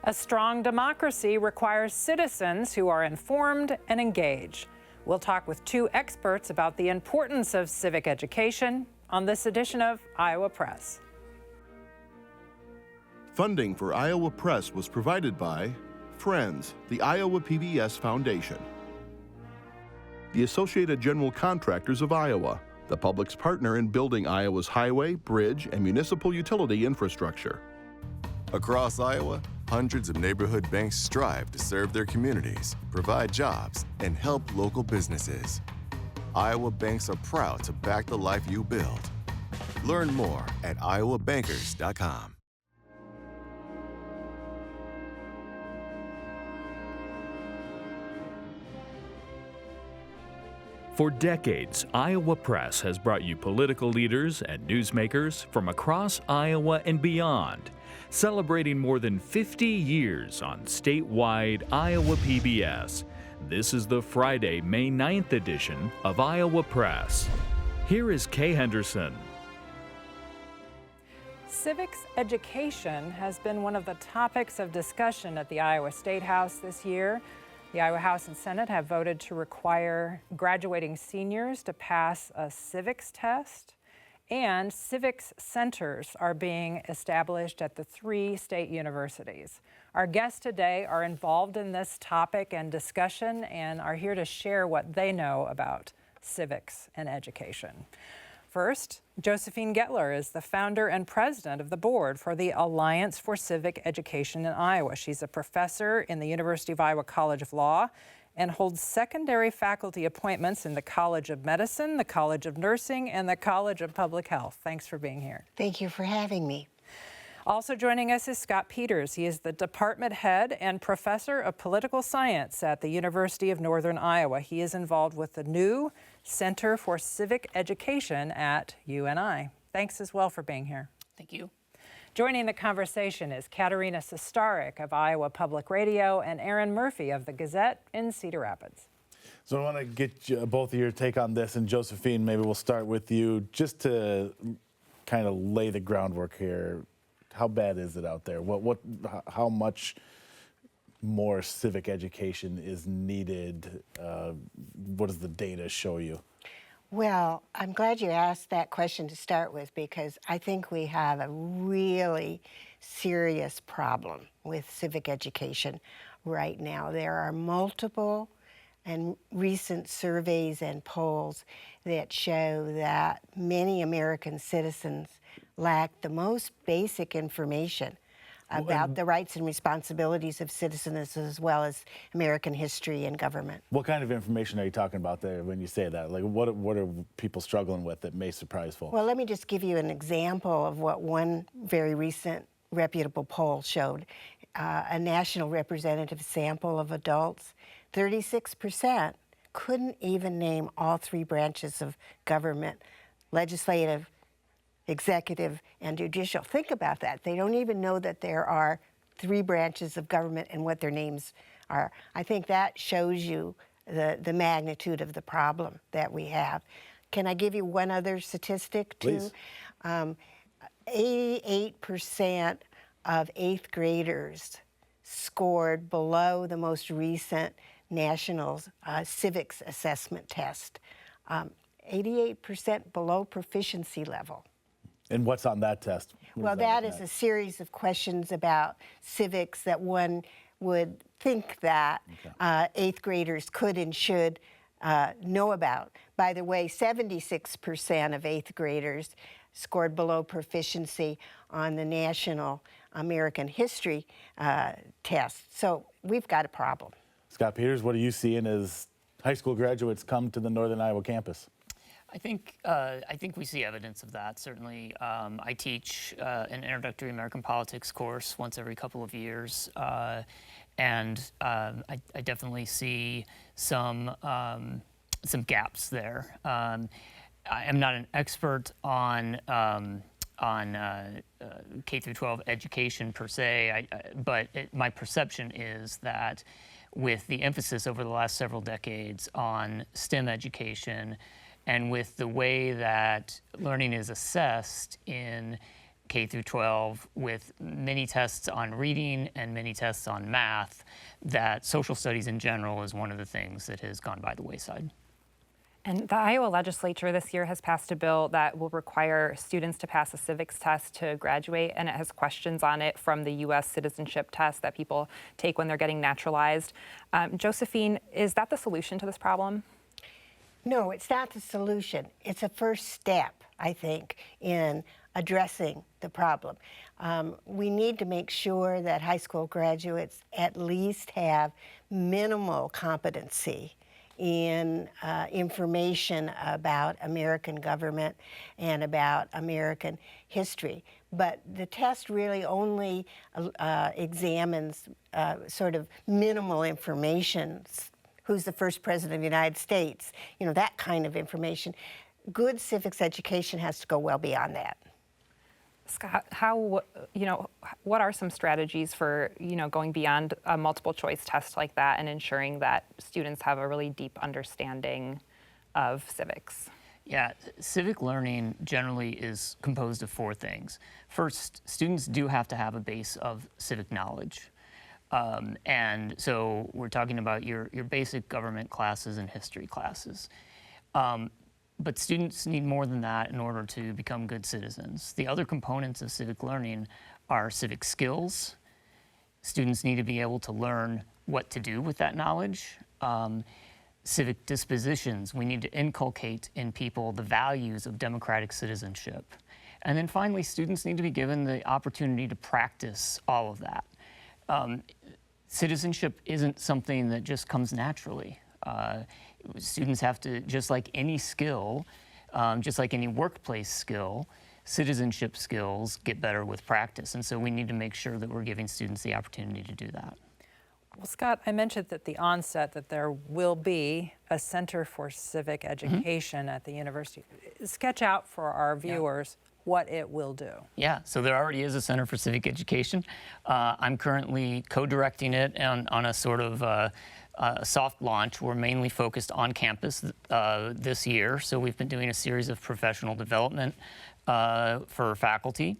A strong democracy requires citizens who are informed and engaged. We'll talk with two experts about the importance of civic education on this edition of Iowa Press. Funding for Iowa Press was provided by Friends, the Iowa PBS Foundation, the Associated General Contractors of Iowa, the public's partner in building Iowa's highway, bridge, and municipal utility infrastructure. Across Iowa, hundreds of neighborhood banks strive to serve their communities, provide jobs, and help local businesses. Iowa banks are proud to back the life you build. Learn more at iowabankers.com. For decades, Iowa Press has brought you political leaders and newsmakers from across Iowa and beyond, celebrating more than 50 years on statewide Iowa PBS. This is the Friday, May 9th edition of Iowa Press. Here is Kay Henderson. Civics education has been one of the topics of discussion at the Iowa State House this year. The Iowa House and Senate have voted to require graduating seniors to pass a civics test, and civics centers are being established at the 3 state universities. Our guests today are involved in this topic and discussion and are here to share what they know about civics and education. First, Josephine Gittler is the founder and president of the board for the Alliance for Civic Education in Iowa. She's a professor in the University of Iowa College of Law and holds secondary faculty appointments in the College of Medicine, the College of Nursing, and the College of Public Health. Thanks for being here. Thank you for having me. Also joining us is Scott Peters. He is the department head and professor of political science at the University of Northern Iowa. He is involved with the new Center for Civic Education at UNI. Thanks as well for being here. Thank you. Joining the conversation is Katarina Sostaric of Iowa Public Radio and Erin Murphy of the Gazette in Cedar Rapids. So I want to get both of your take on this, and Josephine, maybe we'll start with you just to kind of lay the groundwork here. How bad is it out there? How much more civic education is needed? What does the data show you? Well, I'm glad you asked that question to start with, because I think we have a really serious problem with civic education right now. There are multiple and recent surveys and polls that show that many American citizens lack the most basic information about the rights and responsibilities of citizens, as well as American history and government. What kind of information are you talking about there when you say that? Like, what are people struggling with that may surprise folks? Well, let me just give you an example of what one very recent reputable poll showed. A national representative sample of adults, 36% couldn't even name all 3 branches of government: legislative, executive, and judicial. Think about that. They don't even know that there are 3 branches of government and what their names are. I think that shows you the magnitude of the problem that we have. Can I give you one other statistic too? Please. 88% of 8th graders scored below the most recent national civics assessment test. 88% below proficiency level. And what's on that test? Well, that is a series of questions about civics that one would think that 8th graders could and should know about. By the way, 76% of 8th graders scored below proficiency on the National American History test. So we've got a problem. Scott Peters, what are you seeing as high school graduates come to the Northern Iowa campus? I think we see evidence of that. Certainly, I teach an introductory American politics course once every couple of years, and I definitely see some gaps there. I am not an expert on K through 12 education per se, but my perception is that with the emphasis over the last several decades on STEM education, and with the way that learning is assessed in K through 12 with many tests on reading and many tests on math, that social studies in general is one of the things that has gone by the wayside. And the Iowa legislature this year has passed a bill that will require students to pass a civics test to graduate, and it has questions on it from the U.S. citizenship test that people take when they're getting naturalized. Josephine, is that the solution to this problem? No, it's not the solution. It's a first step, I think, in addressing the problem. We need to make sure that high school graduates at least have minimal competency in information about American government and about American history. But the test really only examines sort of minimal information. Who's the first president of the United States? You know, that kind of information. Good civics education has to go well beyond that. Scott, what are some strategies for, going beyond a multiple choice test like that and ensuring that students have a really deep understanding of civics? Yeah, civic learning generally is composed of 4 things. First, students do have to have a base of civic knowledge. And so we're talking about your basic government classes and history classes. But students need more than that in order to become good citizens. The other components of civic learning are civic skills. Students need to be able to learn what to do with that knowledge. Civic dispositions, we need to inculcate in people the values of democratic citizenship. And then finally, students need to be given the opportunity to practice all of that. Citizenship isn't something that just comes naturally. Students have to, just like any skill, just like any workplace skill, citizenship skills get better with practice. And so we need to make sure that we're giving students the opportunity to do that. Well, Scott, I mentioned at the onset that there will be a Center for Civic Education at the university. Sketch out for our viewers what it will do. Yeah, so there already is a Center for Civic Education. I'm currently co-directing it on a sort of soft launch. We're mainly focused on campus this year, so we've been doing a series of professional development for faculty.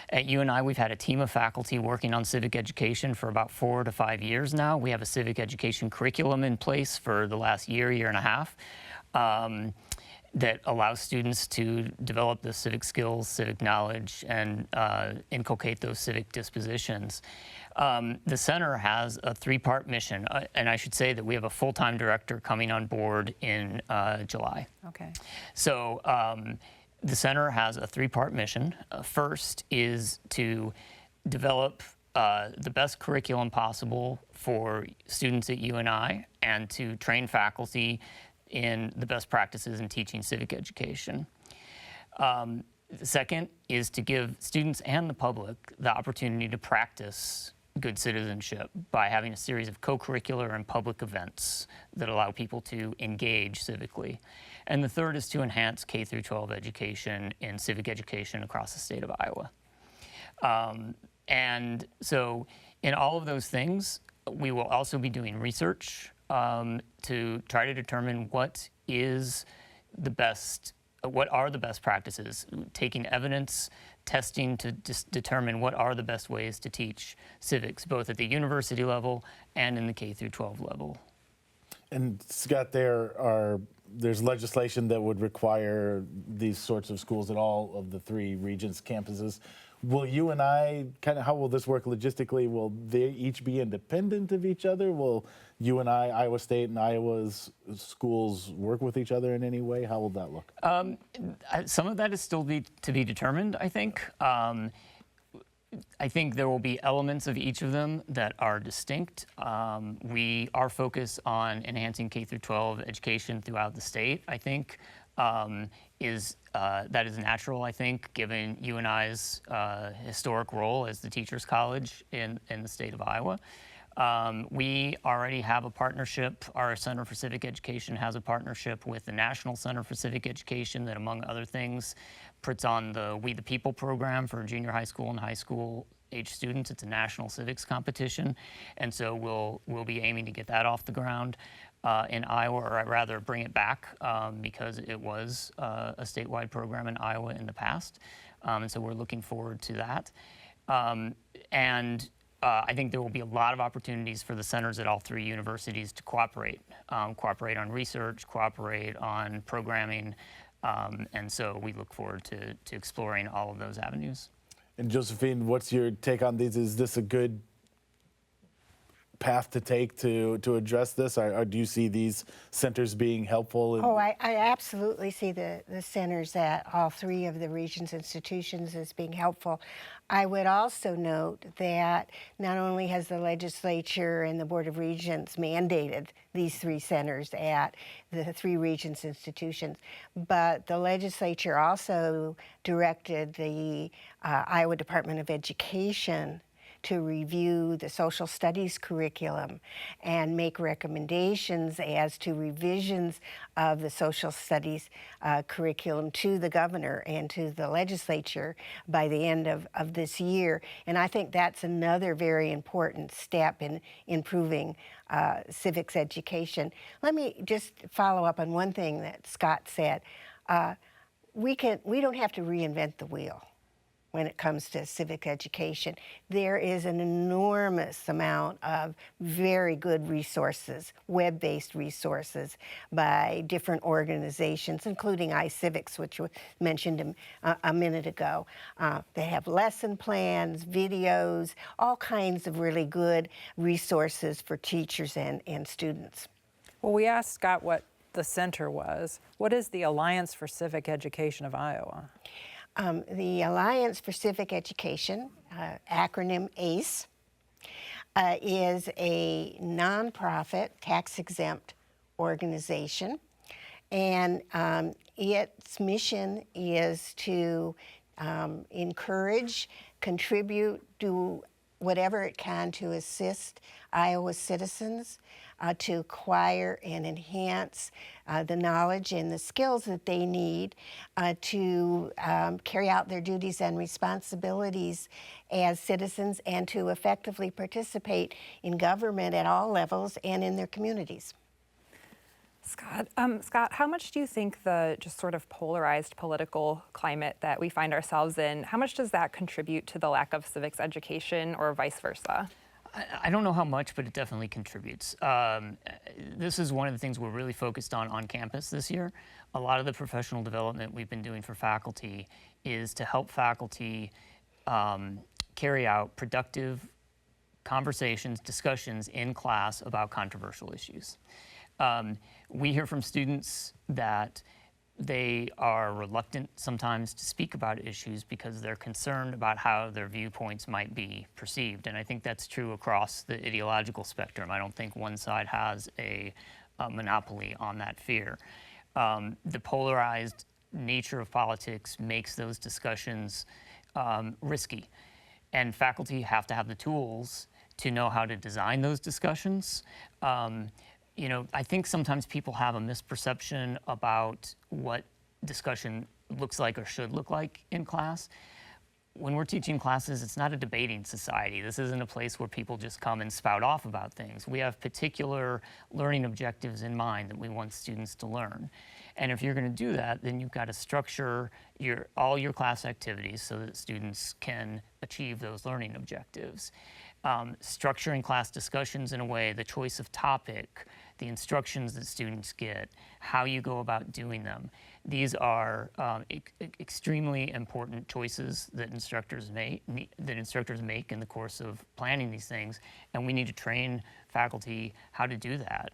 At UNI, we've had a team of faculty working on civic education for about 4 to 5 years now. We have a civic education curriculum in place for the last year and a half that allows students to develop the civic skills, civic knowledge, and inculcate those civic dispositions. The center has a 3-part mission, and I should say that we have a full-time director coming on board in July. Okay. So the center has a 3-part mission. First is to develop the best curriculum possible for students at UNI and to train faculty in the best practices in teaching civic education. The second is to give students and the public the opportunity to practice good citizenship by having a series of co-curricular and public events that allow people to engage civically. And the third is to enhance K through 12 education in civic education across the state of Iowa. And so in all of those things, we will also be doing research to try to determine what are the best practices, taking evidence, testing to determine what are the best ways to teach civics, both at the university level and in the K through 12 level. And Scott, there's legislation that would require these sorts of schools at all of the 3 Regents campuses. Will UNI, how will this work logistically? Will they each be independent of each other? Will UNI, Iowa State, and Iowa's schools work with each other in any way? How will that look? Some of that is still to be determined, I think. I think there will be elements of each of them that are distinct. Our focus on enhancing K through 12 education throughout the state, I think, that is natural, I think, given UNI's historic role as the Teachers College in the state of Iowa. We already have a partnership. Our Center for Civic Education has a partnership with the National Center for Civic Education that, among other things, puts on the We the People program for junior high school and high school age students. It's a national civics competition, and so we'll be aiming to get that off the ground in Iowa, or rather bring it back because it was a statewide program in Iowa in the past. And so we're looking forward to that. I think there will be a lot of opportunities for the centers at all three universities to cooperate on research, cooperate on programming. And so we look forward to exploring all of those avenues. And Josephine, what's your take on these? Is this a good path to take to address this, or do you see these centers being helpful? Oh, I absolutely see the centers at all three of the region's institutions as being helpful. I would also note that not only has the legislature and the Board of Regents mandated these three centers at the three regions institutions, but the legislature also directed the Iowa Department of Education to review the social studies curriculum and make recommendations as to revisions of the social studies curriculum to the governor and to the legislature by the end of this year. And I think that's another very important step in improving civics education. Let me just follow up on one thing that Scott said. We don't have to reinvent the wheel when it comes to civic education. There is an enormous amount of very good resources, web-based resources by different organizations, including iCivics, which was mentioned a minute ago. They have lesson plans, videos, all kinds of really good resources for teachers and students. Well, we asked Scott what the center was. What is the Alliance for Civic Education of Iowa? The Alliance for Civic Education, acronym ACE, is a nonprofit, tax-exempt organization, and its mission is to encourage, contribute, do whatever it can to assist Iowa citizens to acquire and enhance the knowledge and the skills that they need to carry out their duties and responsibilities as citizens and to effectively participate in government at all levels and in their communities. Scott, how much do you think the just sort of polarized political climate that we find ourselves in, how much does that contribute to the lack of civics education or vice versa? I don't know how much, but it definitely contributes. This is one of the things we're really focused on campus this year. A lot of the professional development we've been doing for faculty is to help faculty carry out productive conversations, discussions in class about controversial issues. We hear from students that they are reluctant sometimes to speak about issues because they're concerned about how their viewpoints might be perceived. And I think that's true across the ideological spectrum. I don't think one side has a monopoly on that fear. The polarized nature of politics makes those discussions risky. And faculty have to have the tools to know how to design those discussions. You know, I think sometimes people have a misperception about what discussion looks like or should look like in class. When we're teaching classes, it's not a debating society. This isn't a place where people just come and spout off about things. We have particular learning objectives in mind that we want students to learn. And if you're going to do that, then you've got to structure all your class activities so that students can achieve those learning objectives. Structuring class discussions in a way, the choice of topic, the instructions that students get, how you go about doing them. These are extremely important choices that instructors make in the course of planning these things, and we need to train faculty how to do that.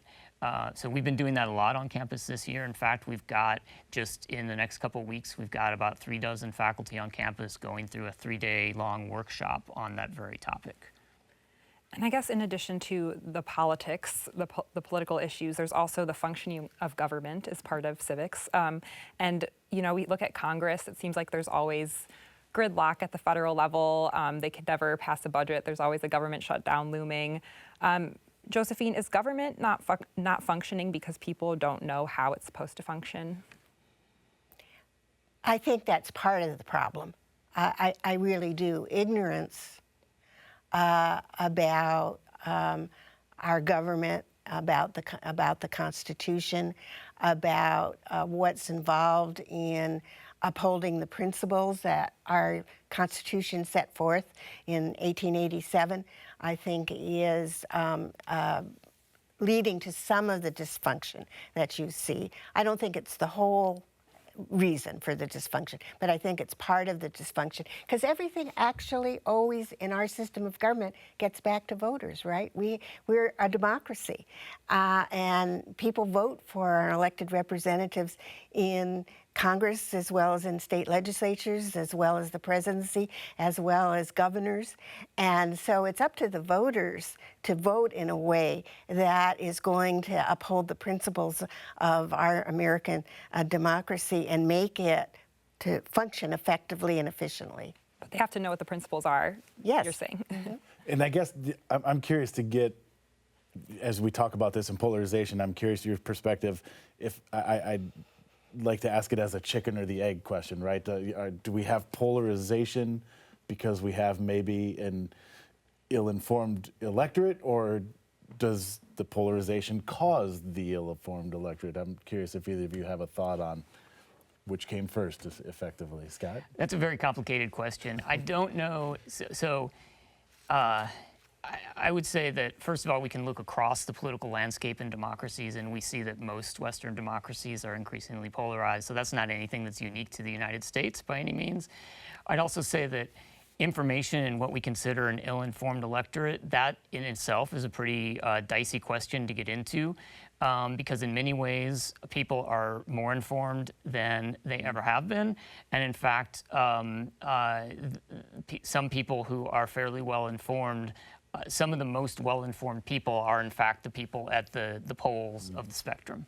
So we've been doing that a lot on campus this year. In fact, we've got, just in the next couple of weeks, we've got about 36 faculty on campus going through a 3-day-long workshop on that very topic. And I guess in addition to the politics, the political issues, there's also the functioning of government as part of civics. And, you know, we look at Congress, it seems like there's always gridlock at the federal level. They could never pass a budget. There's always a government shutdown looming. Josephine, is government not functioning because people don't know how it's supposed to function? I think that's part of the problem. I really do. Ignorance about our government, about the Constitution, about what's involved in upholding the principles that our Constitution set forth in 1887, I think is leading to some of the dysfunction that you see. I don't think it's the whole reason for the dysfunction, but I think it's part of the dysfunction, because everything actually always in our system of government gets back to voters, right? We're a democracy, and people vote for our elected representatives in Congress as well as in state legislatures, as well as the presidency, as well as governors. And so it's up to the voters to vote in a way that is going to uphold the principles of our American democracy and make it to function effectively and efficiently. But they have to know what the principles are, Yes. you're saying. Mm-hmm. And I guess I'm curious to get, as we talk about this in polarization, I'm curious your perspective. If I'd like to ask it as a chicken or the egg question, right? Do we have polarization because we have maybe an ill-informed electorate, or does the polarization cause the ill-informed electorate? I'm curious if either of you have a thought on which came first, effectively. Scott? That's a very complicated question. I don't know. I would say that, first of all, we can look across the political landscape in democracies, and we see that most Western democracies are increasingly polarized. So that's not anything that's unique to the United States by any means. I'd also say that information and what we consider an ill-informed electorate, that in itself is a pretty dicey question to get into, because in many ways, people are more informed than they ever have been. And in fact, some people who are fairly well-informed, some of the most well-informed people are, in fact, the people at the poles of the spectrum.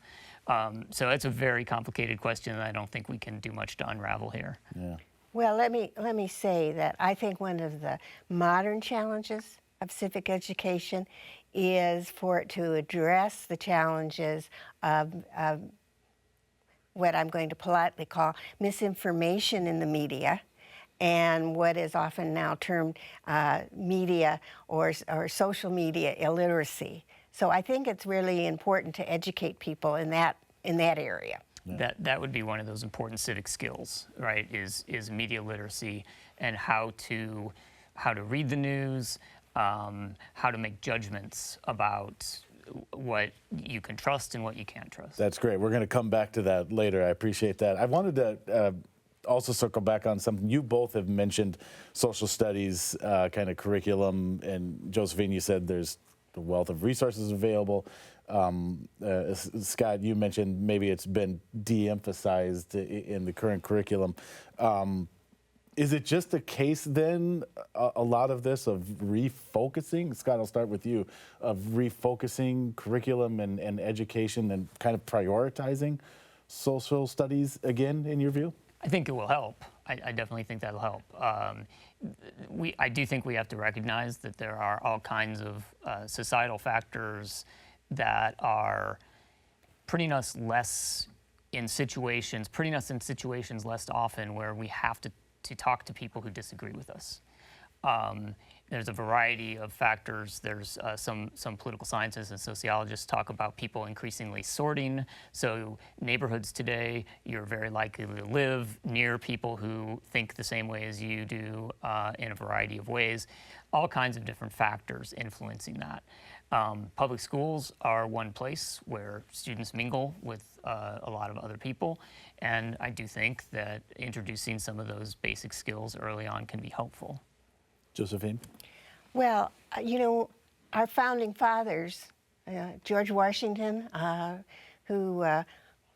So it's a very complicated question, and I don't think we can do much to unravel here. Yeah. Well, let me say that I think one of the modern challenges of civic education is for it to address the challenges of what I'm going to politely call misinformation in the media, and what is often now termed media or social media illiteracy. So I think it's really important to educate people in that area. Yeah. That would be one of those important civic skills, right? Is media literacy and how to read the news, how to make judgments about what you can trust and what you can't trust. That's great. We're going to come back to that later. I appreciate that. I wanted to also circle back on something. You both have mentioned social studies kind of curriculum, and Josephine, you said there's the wealth of resources available. Scott, you mentioned maybe it's been de-emphasized in the current curriculum. Is it just a case then, a lot of this, of refocusing? Scott, I'll start with you, of refocusing curriculum and education and kind of prioritizing social studies again, in your view? I think it will help. I definitely think that'll help. I do think we have to recognize that there are all kinds of societal factors that are putting us in situations less often where we have to talk to people who disagree with us. There's a variety of factors. There's some political scientists and sociologists talk about people increasingly sorting. So neighborhoods today, you're very likely to live near people who think the same way as you do in a variety of ways. All kinds of different factors influencing that. Public schools are one place where students mingle with a lot of other people, and I do think that introducing some of those basic skills early on can be helpful. Josephine? Well, you know, our founding fathers, George Washington, who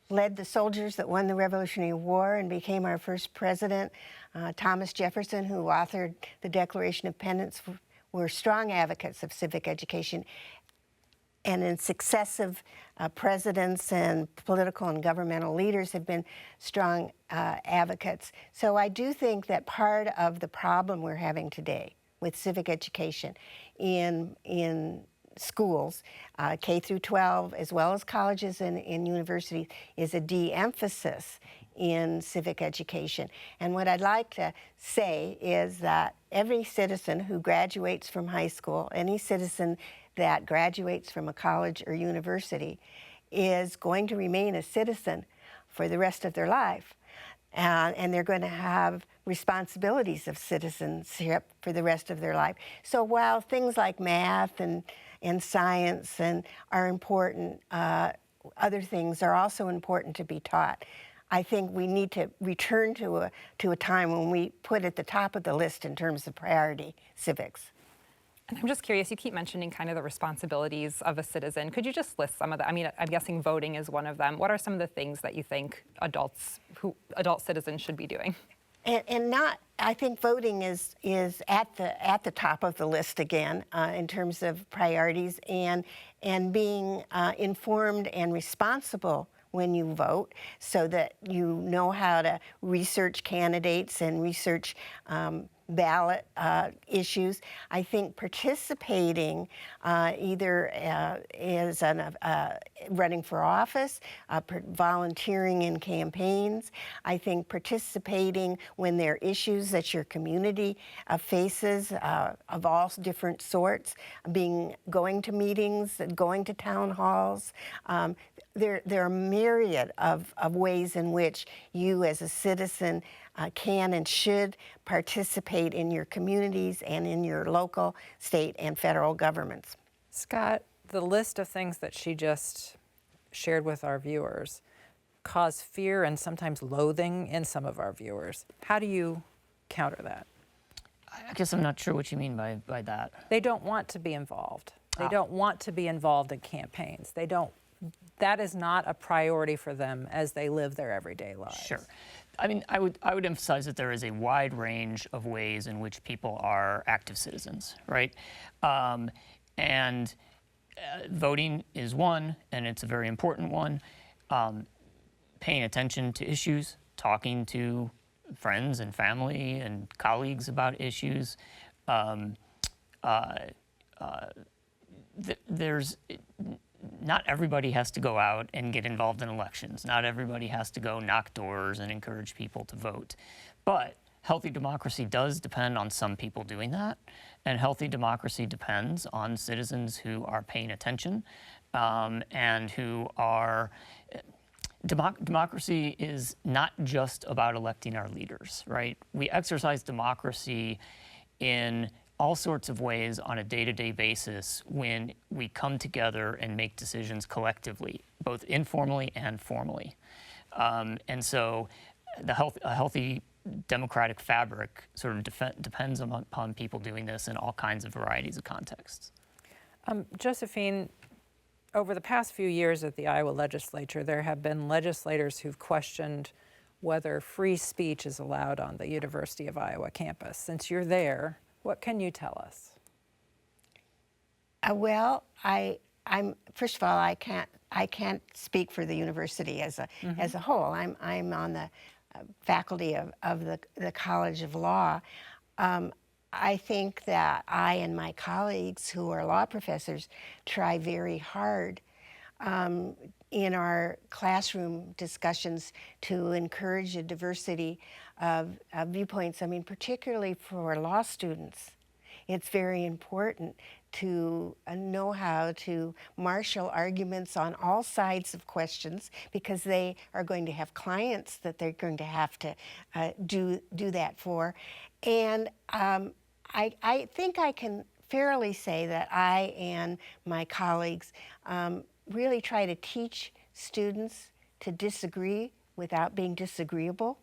led the soldiers that won the Revolutionary War and became our first president, Thomas Jefferson, who authored the Declaration of Independence, were strong advocates of civic education. And in successive presidents and political and governmental leaders have been strong advocates. So I do think that part of the problem we're having today with civic education in schools, K through 12, as well as colleges and universities, is a de-emphasis in civic education. And what I'd like to say is that every citizen who graduates from high school, any citizen that graduates from a college or university, is going to remain a citizen for the rest of their life. and they're going to have responsibilities of citizenship for the rest of their life. So while things like math and science are important, other things are also important to be taught. I think we need to return to a time when we put at the top of the list in terms of priority civics. And I'm just curious, you keep mentioning kind of the responsibilities of a citizen. Could you just list some of them? I mean, I'm guessing voting is one of them. What are some of the things that you think adult citizens should be doing? And not, I think voting is at the top of the list again in terms of priorities, and being informed and responsible when you vote, so that you know how to research candidates and research ballot issues. I think participating either as running for office, volunteering in campaigns. I think participating when there are issues that your community faces of all different sorts, going to meetings, going to town halls. There are a myriad of ways in which you as a citizen can and should participate in your communities and in your local, state, and federal governments. Scott, the list of things that she just shared with our viewers cause fear and sometimes loathing in some of our viewers. How do you counter that? I guess I'm not sure what you mean by that. They don't want to be involved. They don't want to be involved in campaigns. That is not a priority for them as they live their everyday lives. Sure. I mean, I would emphasize that there is a wide range of ways in which people are active citizens, right? And voting is one, and it's a very important one. Paying attention to issues, talking to friends and family and colleagues about issues. Not everybody has to go out and get involved in elections. Not everybody has to go knock doors and encourage people to vote. But healthy democracy does depend on some people doing that. And healthy democracy depends on citizens who are paying attention and who are... Democracy is not just about electing our leaders, right? We exercise democracy in all sorts of ways on a day-to-day basis when we come together and make decisions collectively, both informally and formally. And so a healthy democratic fabric sort of depends upon people doing this in all kinds of varieties of contexts. Josephine, over the past few years at the Iowa legislature, there have been legislators who've questioned whether free speech is allowed on the University of Iowa campus. Since you're there, what can you tell us? Well, I'm first of all, I can't speak for the university as a whole. I'm on the faculty of the College of Law. I think that I and my colleagues who are law professors try very hard in our classroom discussions to encourage a diversity of viewpoints. I mean, particularly for law students, it's very important to know how to marshal arguments on all sides of questions, because they are going to have clients that they're going to have to do that for. And I think I can fairly say that I and my colleagues really try to teach students to disagree without being disagreeable.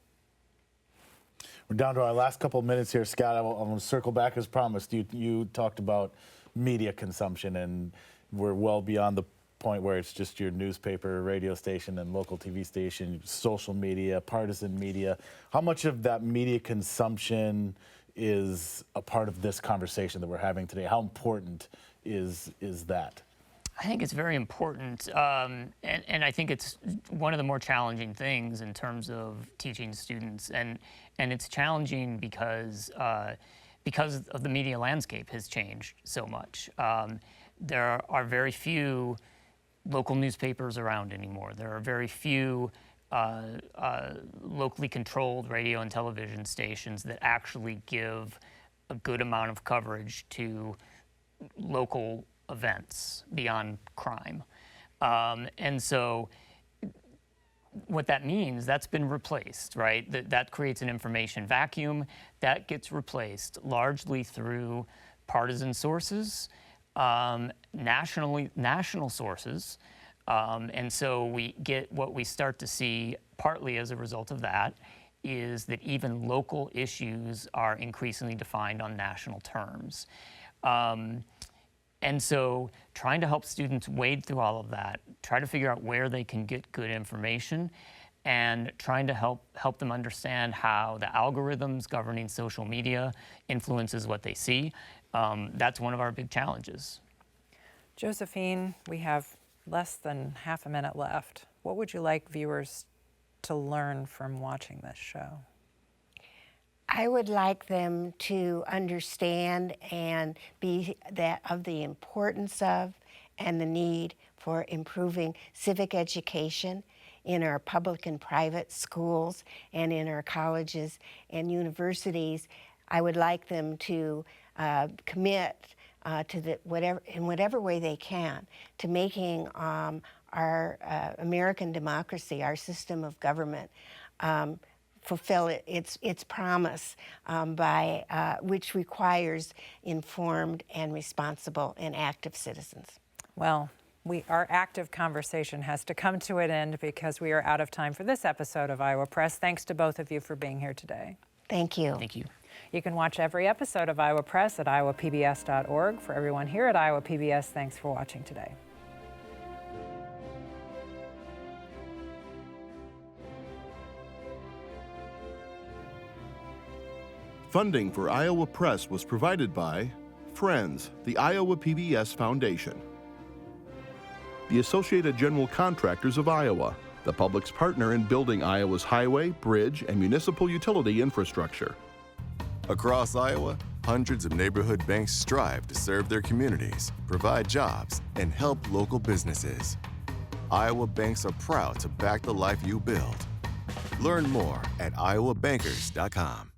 We're down to our last couple of minutes here, Scott. I want to circle back as promised. You talked about media consumption, and we're well beyond the point where it's just your newspaper, radio station, and local TV station, social media, partisan media. How much of that media consumption is a part of this conversation that we're having today? How important is that? I think it's very important, and I think it's one of the more challenging things in terms of teaching students, and it's challenging because of the media landscape has changed so much. There are very few local newspapers around anymore. There are very few locally controlled radio and television stations that actually give a good amount of coverage to local events beyond crime. And so what that means, that's been replaced, right? That creates an information vacuum. That gets replaced largely through partisan sources, national sources. And so what we start to see, partly as a result of that, is that even local issues are increasingly defined on national terms. And so trying to help students wade through all of that, try to figure out where they can get good information, and trying to help them understand how the algorithms governing social media influences what they see. That's one of our big challenges. Josephine, we have less than half a minute left. What would you like viewers to learn from watching this show? I would like them to understand and be of the importance of and the need for improving civic education in our public and private schools and in our colleges and universities. I would like them to commit to in whatever way they can to making our American democracy, our system of government, fulfill its promise which requires informed and responsible and active citizens. Well, our active conversation has to come to an end because we are out of time for this episode of Iowa Press. Thanks to both of you for being here today. Thank you. Thank you. You can watch every episode of Iowa Press at iowapbs.org. For everyone here at Iowa PBS, thanks for watching today. Funding for Iowa Press was provided by Friends, the Iowa PBS Foundation, the Associated General Contractors of Iowa, the public's partner in building Iowa's highway, bridge, and municipal utility infrastructure. Across Iowa, hundreds of neighborhood banks strive to serve their communities, provide jobs, and help local businesses. Iowa banks are proud to back the life you build. Learn more at iowabankers.com.